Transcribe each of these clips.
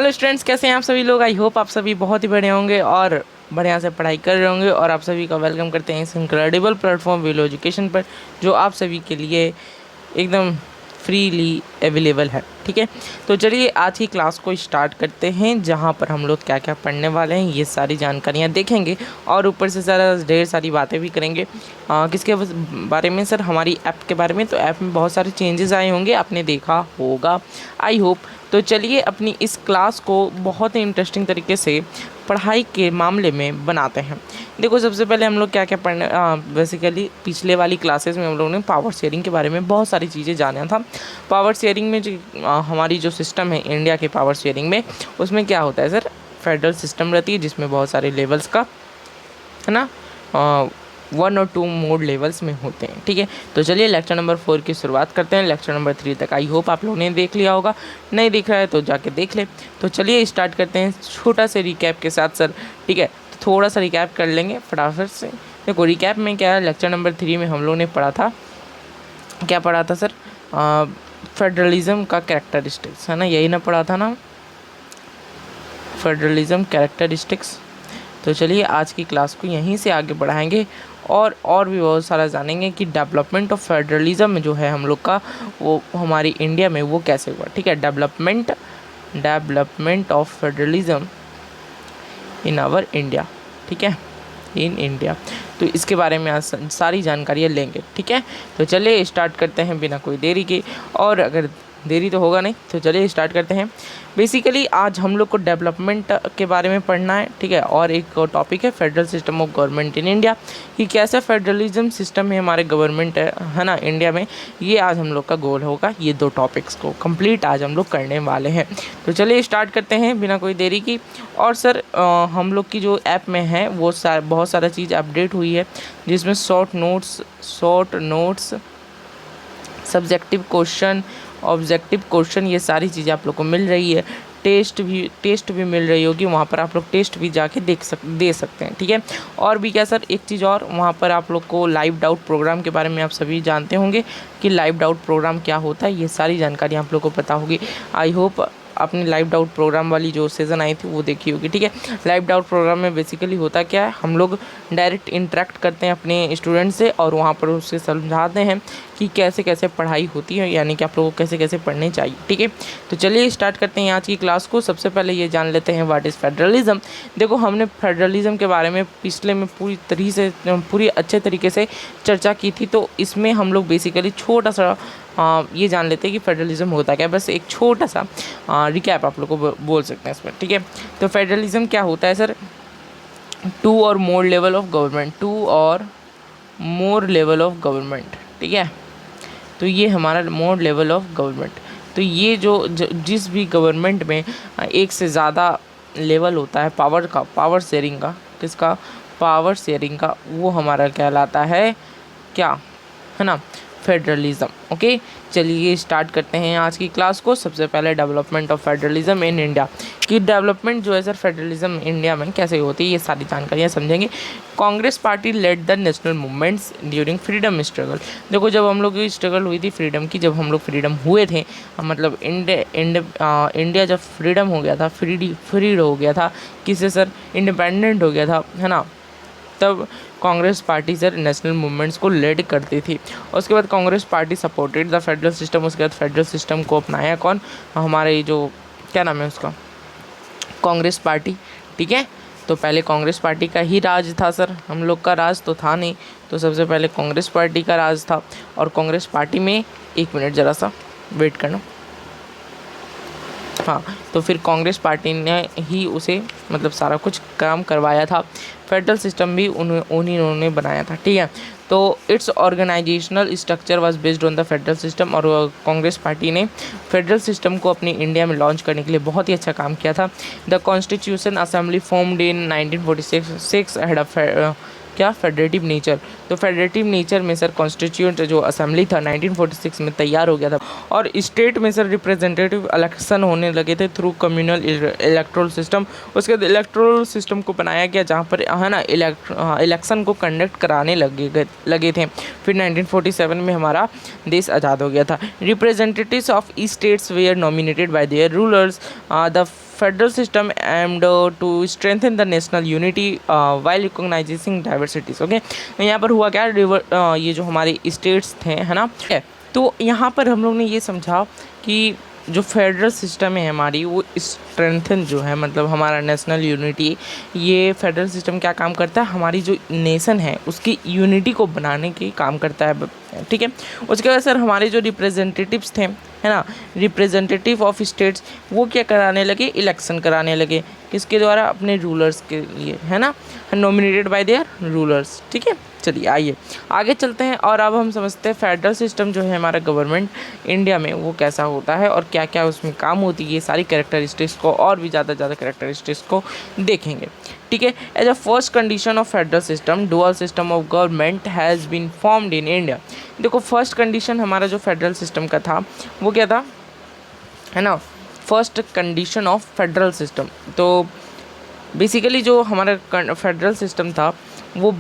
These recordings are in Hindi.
हेलो स्टूडेंट्स, कैसे हैं आप सभी लोग। आई होप आप सभी बहुत ही बढ़िया होंगे और बढ़िया से पढ़ाई कर रहे होंगे। और आप सभी का वेलकम करते हैं इस इनक्रेडिबल प्लेटफॉर्म वेलो एजुकेशन पर, जो आप सभी के लिए एकदम फ्रीली अवेलेबल है। ठीक है, तो चलिए आज की क्लास को स्टार्ट करते हैं, जहां पर हम लोग क्या क्या पढ़ने वाले हैं ये सारी जानकारियां देखेंगे और ऊपर से सारा ढेर सारी बातें भी करेंगे। किसके बारे में सर? हमारी ऐप के बारे में। तो ऐप में बहुत सारे चेंजेस आए होंगे, आपने देखा होगा आई होप। तो चलिए अपनी इस क्लास को बहुत ही इंटरेस्टिंग तरीके से पढ़ाई के मामले में बनाते हैं। देखो, सबसे पहले हम लोग क्या क्या पढ़ने, बेसिकली पिछले वाली क्लासेस में हम लोगों ने पावर शेयरिंग के बारे में बहुत सारी चीज़ें जाना था। पावर शेयरिंग में जो हमारी जो सिस्टम है इंडिया के पावर शेयरिंग में, उसमें क्या होता है सर? फेडरल सिस्टम रहती है जिसमें बहुत सारे लेवल्स का, है ना, 1 और 2 मोड लेवल्स में होते हैं। ठीक है, तो चलिए लेक्चर नंबर 4 की शुरुआत करते हैं। लेक्चर नंबर 3 तक आई होप आप लोगों ने देख लिया होगा, नहीं देख रहा है तो जाके देख ले। तो चलिए स्टार्ट करते हैं छोटा से रिकैप के साथ सर। ठीक है, तो थोड़ा सा रिकैप कर लेंगे फटाफट से। देखो रिकैप में क्या है, लेक्चर नंबर 3 में हम लोगों ने पढ़ा था, क्या पढ़ा था सर? फेडरलिज्म का कैरेक्टरिस्टिक्स, है ना, यही ना पढ़ा था ना, फेडरलिज्म कैरेक्टरिस्टिक्स। तो चलिए आज की क्लास को यहीं से आगे बढ़ाएंगे और भी बहुत सारा जानेंगे कि डेवलपमेंट ऑफ फेडरलिज्म जो है हम लोग का, वो हमारी इंडिया में वो कैसे हुआ। ठीक है, development of federalism in our India. ठीक है, इन इंडिया। तो इसके बारे में आज सारी जानकारियाँ लेंगे। ठीक है, तो चलिए स्टार्ट करते हैं बिना कोई देरी के। और अगर देरी तो होगा नहीं, तो चलिए स्टार्ट करते हैं। बेसिकली आज हम लोग को डेवलपमेंट के बारे में पढ़ना है। ठीक है, और एक टॉपिक है federal system of government in India, कि कैसा फेडरलिज्म सिस्टम है हमारे गवर्नमेंट है ना इंडिया में। ये आज हम लोग का गोल होगा, ये 2 टॉपिक्स को कंप्लीट आज हम लोग करने वाले हैं। तो चलिए स्टार्ट करते हैं बिना कोई देरी की। और सर हम लोग की जो ऐप में है वो बहुत सारा चीज़ अपडेट हुई है, जिसमें short notes, subjective question, objective question, ये सारी चीज़ें आप लोग को मिल रही है। टेस्ट भी मिल रही होगी, वहाँ पर आप लोग टेस्ट भी जाके दे सकते हैं। ठीक है, और भी क्या सर, एक चीज़ और, वहाँ पर आप लोग को लाइव डाउट प्रोग्राम के बारे में आप सभी जानते होंगे कि लाइव डाउट प्रोग्राम क्या होता है। ये सारी जानकारी आप लोग को पता होगी। आई होप आपने लाइव डाउट प्रोग्राम वाली जो सीज़न आई थी वो देखी होगी। ठीक है, लाइव डाउट प्रोग्राम में बेसिकली होता क्या है, हम लोग डायरेक्ट इंटरेक्ट करते हैं अपने स्टूडेंट से और वहाँ पर उससे समझाते हैं कि कैसे कैसे पढ़ाई होती है, यानी कि आप लोगों को कैसे कैसे पढ़ने चाहिए। ठीक है, तो चलिए स्टार्ट करते हैं आज की क्लास को। सबसे पहले ये जान लेते हैं व्हाट इज़ फेडरलिज्म। देखो हमने फेडरलिज्म के बारे में पिछले में पूरी अच्छे तरीके से चर्चा की थी। तो इसमें हम लोग बेसिकली छोटा सा ये जान लेते हैं कि फेडरलिज्म होता क्या है। बस एक छोटा सा रिकैप आप लोग को बोल सकते हैं इसमें। ठीक है, तो फेडरलिज्म क्या होता है सर? 2 और मोर लेवल ऑफ गवर्नमेंट। ठीक है, तो ये हमारा मोर लेवल ऑफ गवर्नमेंट। तो ये जिस भी गवर्नमेंट में एक से ज़्यादा लेवल होता है पावर शेयरिंग का, किसका? पावर शेयरिंग का, वो हमारा कहलाता है क्या, है ना, फेडरलिज्म। ओके, चलिए स्टार्ट करते हैं आज की क्लास को। सबसे पहले development of federalism in India, कि डेवलपमेंट जो है सर फेडरलिज्म इंडिया में कैसे होती है, ये सारी जानकारियाँ समझेंगे। Congress party led the national movements during freedom struggle. देखो जब हम लोग की स्ट्रगल हुई थी फ्रीडम की, जब हम लोग फ्रीडम हुए थे, मतलब इंडिया जब फ्रीडम हो गया था, फ्रीड हो गया था, किससे सर? इंडिपेंडेंट हो गया था, है ना, तब Congress party sir national movements को लीड करती थी। उसके बाद Congress party supported the federal system. उसके बाद फेडरल सिस्टम को अपनाया कौन? हमारे जो क्या नाम है उसका, कांग्रेस पार्टी। ठीक है, तो पहले कांग्रेस पार्टी का ही राज था सर, हम लोग का राज तो था नहीं। तो सबसे पहले कांग्रेस पार्टी का राज था। और कांग्रेस पार्टी में, एक मिनट ज़रा सा वेट करना, हाँ, तो फिर कांग्रेस पार्टी ने ही उसे मतलब सारा कुछ काम करवाया था। फेडरल सिस्टम भी उन्होंने बनाया था। ठीक है, तो its organisational structure was based on the federal system. और कांग्रेस पार्टी ने फेडरल सिस्टम को अपनी इंडिया में लॉन्च करने के लिए बहुत ही अच्छा काम किया था। The constitution assembly formed in 1946 had a क्या फेडरेटिव नेचर। तो फेडरेटिव नेचर में सर कॉन्स्टिट्यूंट जो असेंबली था 1946 में तैयार हो गया था। और स्टेट में सर रिप्रेजेंटेटिव इलेक्शन होने लगे थे थ्रू कम्युनल इलेक्ट्रोल सिस्टम। उसके बाद इलेक्ट्रोल सिस्टम को बनाया गया, जहाँ पर है ना इलेक्शन को कंडक्ट कराने लगे थे। फिर 1947 में हमारा देश आज़ाद हो गया था। Representatives of the states were nominated by their rulers. The federal system aimed to strengthen the national unity while recognising diversities. Okay, यहाँ पर हुआ क्या, ये जो हमारे स्टेट्स थे, है ना, तो यहाँ पर हम लोग ने ये समझा कि जो फेडरल सिस्टम है हमारी, वो स्ट्रेंथन जो है, मतलब हमारा नेशनल यूनिटी, ये फेडरल सिस्टम क्या काम करता है, हमारी जो नेशन है उसकी यूनिटी को बनाने की काम करता है, ठीक है। उसके बाद सर हमारे जो रिप्रेजेंटेटिव्स थे, है ना, रिप्रेजेंटेटिव ऑफ स्टेट्स, वो क्या कराने लगे, इलेक्शन कराने लगे, किसके द्वारा, अपने रूलर्स के लिए, है ना, नॉमिनेटेड बाय देयर रूलर्स, ठीक है। चलिए आइए आगे चलते हैं और अब हम समझते हैं फेडरल सिस्टम जो है हमारा गवर्नमेंट इंडिया में वो कैसा होता है और क्या क्या उसमें काम होती है, ये सारी कैरेक्टरिस्टिक्स को और भी ज़्यादा कैरेक्टरिस्टिक्स को देखेंगे, ठीक है। As a first condition of federal system, dual system of government has been formed in India. देखो फर्स्ट कंडीशन हमारा जो फेडरल सिस्टम का था वो क्या था, है ना, first condition of federal system. तो बेसिकली जो हमारा फेडरल सिस्टम था वो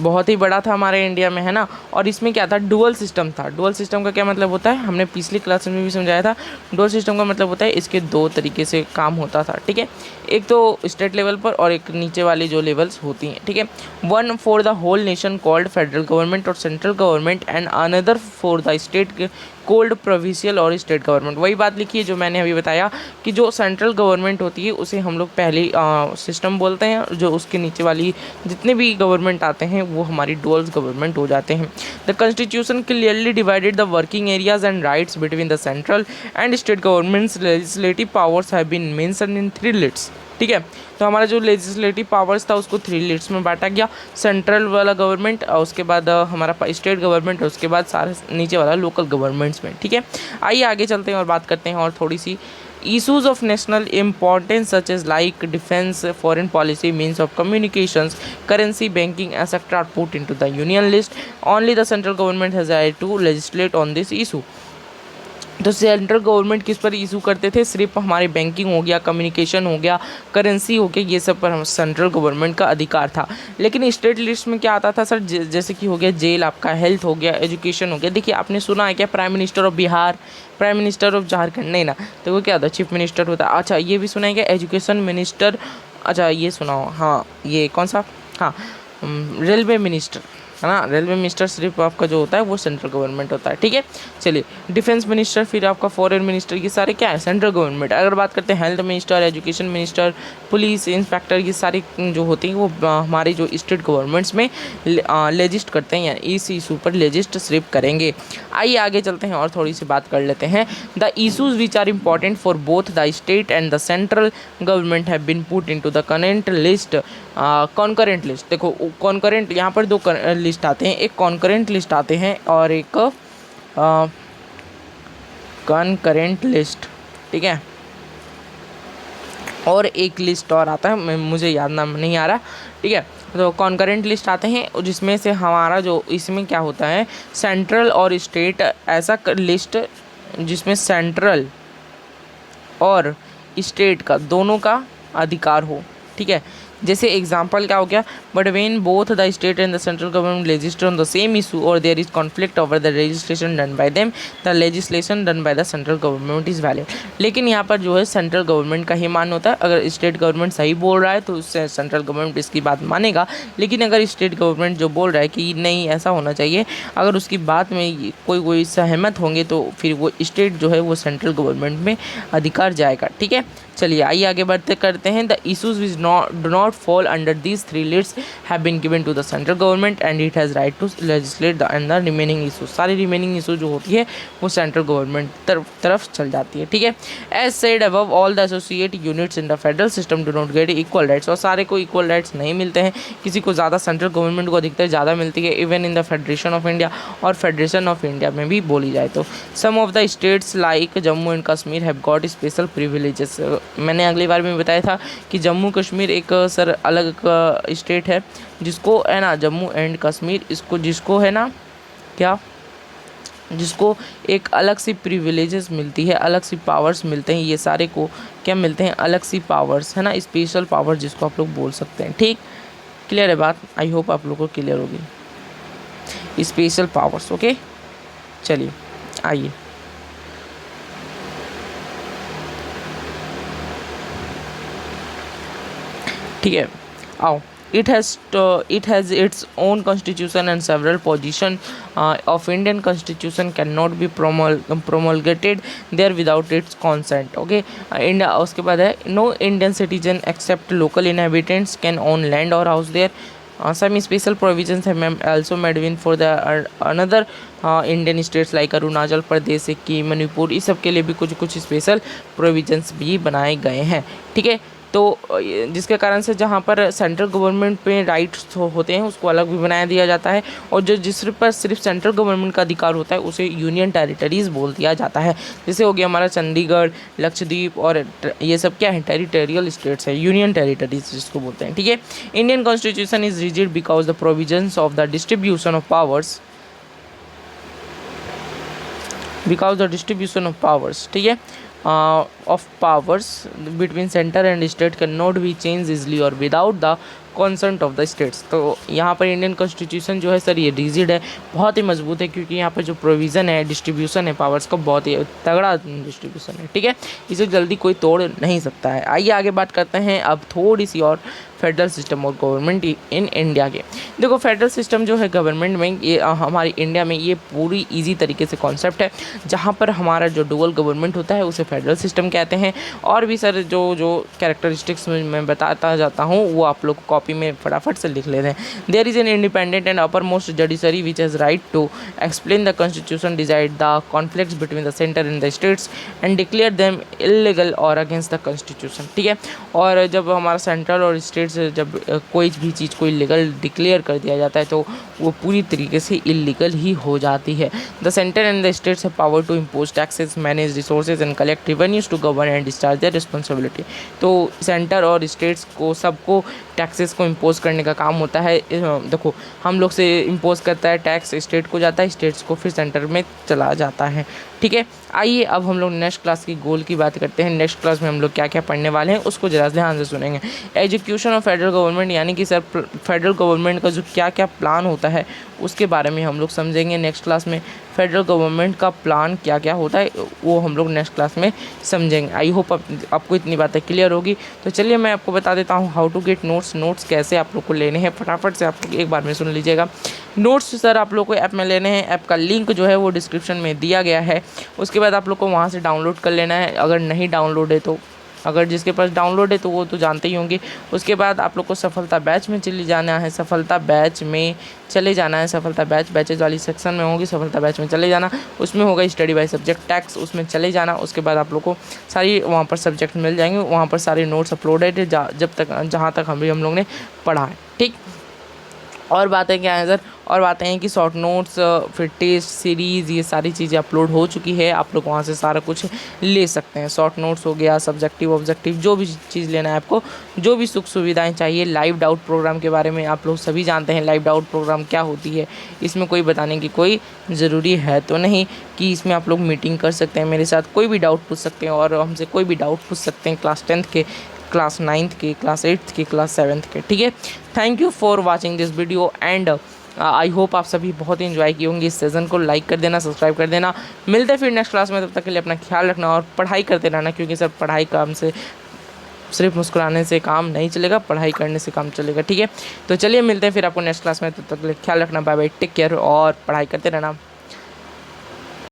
बहुत ही बड़ा था हमारे इंडिया में, है ना, और इसमें क्या था, डुअल सिस्टम था। डुअल सिस्टम का क्या मतलब होता है, हमने पिछली क्लास में भी समझाया था। डुअल सिस्टम का मतलब होता है इसके दो तरीके से काम होता था, ठीक है, एक तो स्टेट लेवल पर और एक नीचे वाली जो लेवल्स होती हैं, ठीक है। One for the whole nation called federal government और central government and another for the state called provincial और स्टेट गवर्नमेंट। वही बात लिखी है जो मैंने अभी बताया कि जो सेंट्रल गवर्नमेंट होती है उसे हम लोग पहली सिस्टम बोलते हैं, जो उसके नीचे वाली जितने भी गवर्नमेंट आते हैं वो हमारी डुअल गवर्नमेंट हो जाते हैं। The constitution clearly divided the working areas and rights between the central and state governments. Legislative powers have been mentioned in 3 lists, ठीक है। तो हमारा जो लेजिस्लेटिव पावर्स था उसको 3 लिस्ट्स में बांटा गया, सेंट्रल वाला गवर्नमेंट और उसके बाद हमारा स्टेट गवर्नमेंट और उसके बाद सारे नीचे वाला लोकल गवर्नमेंट्स में, ठीक है। आइए आगे चलते हैं और बात करते हैं और थोड़ी सी issues of national importance such as like defense, foreign policy, means of communications, currency, banking, etc. are put into the union list. Only the central government has right to legislate on this issue. तो सेंट्रल गवर्नमेंट किस पर इशू करते थे, सिर्फ हमारे बैंकिंग हो गया, कम्युनिकेशन हो गया, करेंसी हो गया, ये सब पर हम सेंट्रल गवर्नमेंट का अधिकार था। लेकिन स्टेट लिस्ट में क्या आता था सर, जैसे कि हो गया जेल, आपका हेल्थ हो गया, एजुकेशन हो गया। देखिए आपने सुना है क्या, prime minister of Bihar, prime minister of Jharkhand, नहीं ना, तो वो क्या होता है, चीफ मिनिस्टर होता है। अच्छा ये भी सुना है क्या, एजुकेशन मिनिस्टर, अच्छा ये सुना हो, हाँ ये कौन सा, हाँ रेलवे मिनिस्टर, है ना, रेलवे मिनिस्टर सिर्फ आपका जो होता है वो सेंट्रल गवर्नमेंट होता है, ठीक है। चलिए डिफेंस मिनिस्टर, फिर आपका फॉरेन मिनिस्टर, ये सारे क्या है, सेंट्रल गवर्नमेंट। अगर बात करते हैं health minister, education minister, police inspector, ये सारी जो होती हैं वो हमारी जो स्टेट गवर्नमेंट्स में लेजिस्ट करते हैं, यानी इस इशू पर लेजिस्ट सिर्फ करेंगे। आइए आगे चलते हैं और थोड़ी सी बात कर लेते हैं। The issues which are important for both the state and the central government have been put into the current list, concurrent list. देखो कॉन्करेंट, यहाँ पर दो लिस्ट आते हैं, एक कॉन्करेंट लिस्ट आते हैं और एक कॉन्करेंट लिस्ट, ठीक है, और एक लिस्ट और आता है, मुझे याद नाम नहीं आ रहा, ठीक है। तो कॉन्करेंट लिस्ट आते हैं जिसमें से हमारा जो इसमें क्या होता है, सेंट्रल और स्टेट, ऐसा लिस्ट जिसमें सेंट्रल और स्टेट का दोनों का अधिकार हो, ठीक है। जैसे एग्जाम्पल क्या हो गया, but when both the state and the central government legislate on the same issue और there is conflict over the legislation done by them, the legislation done by the central government is valid. लेकिन यहाँ पर जो है सेंट्रल गवर्नमेंट का ही मान होता है। अगर स्टेट गवर्नमेंट सही बोल रहा है तो उससे सेंट्रल गवर्नमेंट इसकी बात मानेगा, लेकिन अगर स्टेट गवर्नमेंट जो बोल रहा है कि नहीं ऐसा होना चाहिए, अगर उसकी बात में कोई सहमत होंगे तो फिर वो स्टेट जो है वो सेंट्रल गवर्नमेंट में अधिकार जाएगा, ठीक है। चलिए आइए आगे बढ़ते करते हैं। The issues which do not fall under these 3 lists have been given to the central government and it has right to legislate and the remaining issues। सारी remaining issue जो होती है वो central government तरफ चल जाती है, ठीक है। As said above, all the associate units in the federal system do not get equal rights। और सारे को equal rights नहीं मिलते हैं, किसी को ज़्यादा central government को अधिकतर ज़्यादा मिलती है, even in the Federation of India और Federation of India में भी बोली जाए तो। Some of the states like Jammu and Kashmir have got special privileges। मैंने अगली बार में बताया था कि जम्मू कश्मीर एक सर अलग स्टेट है जिसको है ना, जम्मू एंड कश्मीर, इसको जिसको है ना क्या, जिसको एक अलग सी प्रिविलेजेस मिलती है, अलग सी पावर्स मिलते हैं, ये सारे को क्या मिलते हैं, अलग सी पावर्स, है ना, स्पेशल पावर जिसको आप लोग बोल सकते हैं, ठीक। क्लियर है बात, आई होप आप लोगों को क्लियर होगी, स्पेशल पावर्स, ओके। चलिए आइए ठीक है, आओ। It has its own constitution and several position of Indian constitution cannot be promulgated there without its consent. Okay, India उसके बाद है no Indian citizen except local inhabitants can own land or house there. Some special provisions have also made in for the another Indian states like Arunachal Pradesh, Sikkim, Manipur, इस सब के लिए भी कुछ स्पेशल प्रोविजंस भी बनाए गए हैं। ठीक है, तो जिसके कारण से जहाँ पर सेंट्रल गवर्नमेंट पे राइट्स होते हैं उसको अलग भी बनाया दिया जाता है, और जो जिस पर सिर्फ सेंट्रल गवर्नमेंट का अधिकार होता है उसे यूनियन टेरिटरीज़ बोल दिया जाता है। जैसे हो गया हमारा चंडीगढ़, लक्षद्वीप, और ये सब क्या है, टेरिटोरियल स्टेट्स है, यूनियन टेरिटरीज जिसको बोलते हैं। ठीक है, Indian constitution is rigid because the provisions of the distribution of powers ठीक है, of powers between center and state cannot be changed easily or without the consent of the states। तो यहाँ पर इंडियन कॉन्स्टिट्यूशन जो है सर ये रिजिड है, बहुत ही मजबूत है, क्योंकि यहाँ पर जो प्रोविज़न है, डिस्ट्रीब्यूशन है पावर्स का, बहुत ही तगड़ा डिस्ट्रीब्यूशन है। ठीक है, इसे जल्दी कोई तोड़ नहीं सकता है। आइए आगे बात करते हैं अब थोड़ी सी और फेडरल सिस्टम और गवर्नमेंट इन इंडिया के। देखो फेडरल सिस्टम जो है गवर्नमेंट में, ये हमारी इंडिया में ये पूरी इजी तरीके से कॉन्सेप्ट है, जहाँ पर हमारा जो डुअल गवर्नमेंट होता है उसे फेडरल सिस्टम कहते हैं। और भी सर जो कैरेक्टरिस्टिक्स मैं बताता जाता हूँ वो आप लोग कॉपी में फटाफट से लिख लेते हैं। There is an independent and uppermost judiciary which has right to explain the constitution, decide the conflicts between the centre and the states and declare them illegal और अगेंस्ट द कॉन्स्टिट्यूशन। ठीक है, और जब हमारा सेंट्रल और स्टेट से जब कोई भी चीज़ को इलीगल डिक्लेयर कर दिया जाता है तो वो पूरी तरीके से इलीगल ही हो जाती है। The centre and the states have power to impose taxes, manage resources and collect revenues to govern and discharge their responsibility. तो सेंटर और स्टेट्स को सबको टैक्सेस को इम्पोज करने का काम होता है। देखो हम लोग से इम्पोज करता है टैक्स, स्टेट को जाता है, स्टेट्स को फिर सेंटर में चला जाता है। ठीक है, आइए अब हम लोग नेक्स्ट क्लास की गोल की बात करते हैं। नेक्स्ट क्लास में हम लोग क्या क्या पढ़ने वाले हैं उसको ज़रा ध्यान से सुनेंगे। एजुकेशन ऑफ फेडरल गवर्नमेंट, यानी कि सर फेडरल गवर्नमेंट का जो क्या क्या प्लान होता है उसके बारे में हम लोग समझेंगे नेक्स्ट क्लास में। फेडरल गवर्नमेंट का प्लान क्या क्या होता है वो हम लोग नेक्स्ट क्लास में समझेंगे। आई होप आपको इतनी बातें क्लियर होगी। तो चलिए मैं आपको बता देता हूँ हाउ टू गेट नोट्स कैसे आप लोग को लेने हैं। फटाफट से आप लोग एक बार में सुन लीजिएगा। नोट्स सर आप लोग को ऐप में लेने हैं। ऐप का लिंक जो है वो डिस्क्रिप्शन में दिया गया है। उसके बाद आप लोग को वहाँ से डाउनलोड कर लेना है। अगर नहीं डाउनलोड है तो, अगर जिसके पास डाउनलोड है तो वो तो जानते ही होंगे। उसके बाद आप लोग को सफलता बैच में चले जाना है। सफलता बैच में चले जाना है। सफलता बैचेज वाली सेक्शन में होगी, सफलता बैच में चले जाना। उसमें होगा स्टडी बाय सब्जेक्ट टैक्स, उसमें चले जाना। उसके बाद आप लोग को सारी वहाँ पर सब्जेक्ट मिल जाएंगे। वहाँ पर सारे नोट्स अपलोडेड है जहाँ तक हम लोग ने पढ़ा है। ठीक, और बातें क्या है सर, और बातें हैं कि शॉर्ट नोट्स, फिर टेस्ट सीरीज़, ये सारी चीज़ें अपलोड हो चुकी है। आप लोग वहाँ से सारा कुछ ले सकते हैं। शॉर्ट नोट्स हो गया, सब्जेक्टिव ऑब्जेक्टिव, जो भी चीज़ लेना है आपको, जो भी सुख सुविधाएं चाहिए। लाइव डाउट प्रोग्राम के बारे में आप लोग सभी जानते हैं। लाइव डाउट प्रोग्राम क्या होती है, इसमें कोई बताने की कोई ज़रूरी है तो नहीं कि इसमें आप लोग मीटिंग कर सकते हैं मेरे साथ, कोई भी डाउट पूछ सकते हैं और हमसे कोई भी डाउट पूछ सकते हैं। क्लास 10th के, क्लास 9th के, क्लास 8th के, क्लास 7th के। ठीक है, thank you for watching this video and I hope आप सभी बहुत इन्जॉय किए होंगे। इस सीज़न को लाइक कर देना, सब्सक्राइब कर देना। मिलते हैं फिर नेक्स्ट क्लास में। तब तक के लिए अपना ख्याल रखना और पढ़ाई करते रहना, क्योंकि सर पढ़ाई काम से सिर्फ मुस्कुराने से काम नहीं चलेगा, पढ़ाई करने से काम चलेगा। ठीक है, तो चलिए मिलते हैं फिर आपको नेक्स्ट क्लास में। तब तक के लिए ख्याल रखना। बाय बाय, टेक केयर और पढ़ाई करते रहना।